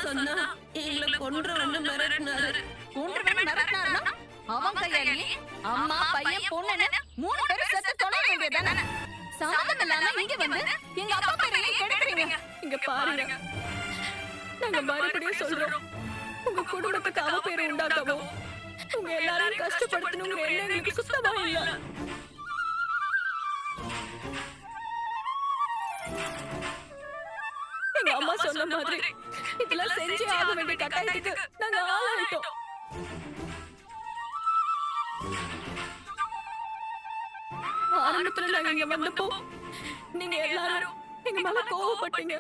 சொன்னா எங்களை கொன்றுவன்னு மிரட்டினாரு. கொன்றுவேன்னு மிரட்டினாருன்னா அவன் கையாலே அம்மா பையன் பொண்ணுன்னு 3 பேரும் செத்து தொலைய வேண்டியதானே? சம்மந்தம் இல்லாம இங்க வந்து எங்க அப்பா பேரையும் கெடுக்குறீங்க. இங்க பாருங்க, நாங்க மறுபடியும் சொல்றோம், உங்க குடும்பத்துக்கு அவ பேரு உண்டாக்கவோ உங்க எல்லாரையும் கஷ்டப்படுத்தணுங்கிற எண்ணம் எங்களுக்கு சுத்தமா இல்ல. எங்க அம்மா சொன்ன மாதிரி இதெல்லாம் செஞ்சே ஆக வேண்டிய கட்டாயத்துக்கு நாங்க ஆளாயிட்டோம். ஆரம்பத்துல நாங்க இங்க வந்தப்போ நீங்க எல்லாரும் எங்க மேல கோவப்பட்டீங்க.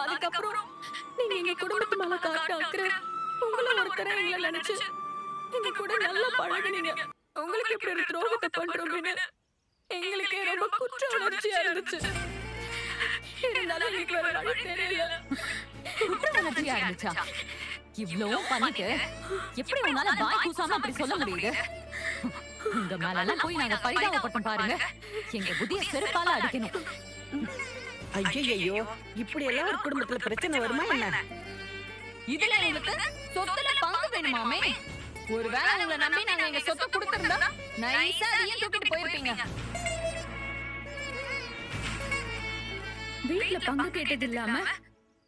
அதுக்கப்புறம் நீங்க எங்க குடும்பத்து மேல காட்ட அக்கறை, உங்களை ஒருத்தர எங்களை நினைச்சு எங்க கூட நல்லா பழகுனீங்க. உங்களுக்கு இப்படி ஒரு துரோகத்தை பண்றோம்னு எங்களுக்கே ரொம்ப குற்ற உணர்ச்சியா இருந்துச்சு. இருந்தாலும் எங்களுக்கு வேற வழி தெரியல. குற்ற உணர்ச்சியா இருந்துச்சா? இவ்ளோ பண்ணிட்டு எப்படி உன்னால வாய் கூசாம அப்படி சொல்ல முடியுது? உங்க மேலெல்லாம் போய் நாங்க பரிதாபப்பட்டோம் பாருங்க. எங்க புதிய செருப்பால அடிக்கணும். ஐயோ, இப்படி எல்லாம் ஒரு குடும்பத்துல பிரச்சனை வருமா என்ன? இதுல எங்களுக்கு சொத்துல பங்கு வேணுமாமே? ஒருவேளை உங்களை நம்பி நாங்க எங்க சொத்தை கொடுத்திருந்தா நைஸா அதையும் தூக்கிட்டு போயிருப்பீங்க. வீட்டுல பங்கு கேட்டது இல்லாம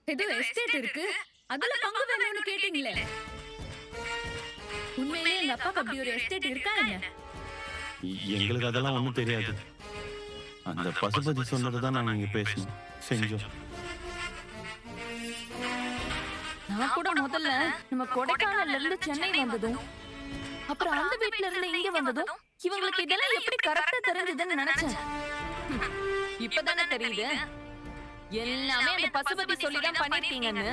ஏதோ எஸ்டேட் இருக்கு, அதுல பங்கு வேணும்னு கேட்டீங்களே. உண்மையிலேயே எங்க அப்பாக்கு அப்படி ஒரு எஸ்டேட் இருக்கா என்ன? எங்களுக்கு அதெல்லாம் ஒண்ணும் தெரியாது. அந்த பசுபதி சொன்னதுதான் நாங்க இங்க பேசணும் செஞ்சோம். நான் கூட முதல்ல நம்ம கொடைக்கானல்ல இருந்து சென்னை வந்ததும், அப்புறம் அந்த வீட்ல இருந்து இங்க வந்ததும் இவங்களுக்கு இதெல்லாம் எப்படி கரெக்டா தெரிஞ்சதுன்னு நினைச்சேன். இப்பதானே தெரியுது எல்லாமே அந்த பசுபதி சொல்லிதான் பண்ணிருக்கீங்கன்னு.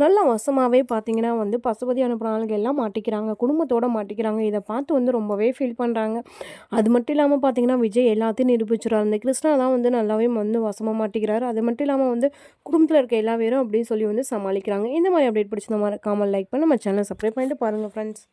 நல்ல வசமாகவே பார்த்தீங்கன்னா வந்து பசுபதி அனுப்புகிற ஆளுங்க எல்லாம் மாட்டிக்கிறாங்க, குடும்பத்தோடு மாட்டிக்கிறாங்க. இதை பார்த்து வந்து ரொம்பவே ஃபீல் பண்ணுறாங்க. அது மட்டும் இல்லாமல் பார்த்தீங்கன்னா விஜய் எல்லாத்தையும் நிரூபிச்சுறாரு. அந்த கிருஷ்ணா தான் வந்து நல்லாவே வந்து வசமாக மாட்டிக்கிறாரு. அது மட்டும் இல்லாமல் வந்து குடும்பத்தில் இருக்க எல்லா பேரும் அப்படின்னு சொல்லி வந்து சமாளிக்கிறாங்க. இந்த மாதிரி அப்டேட் பிடிச்சிருந்த மாதிரி காமல் லைக் பண்ணி நம்ம சேனலை சப்ஸ்கிரைப் பண்ணிட்டு பாருங்கள் ஃப்ரெண்ட்ஸ்.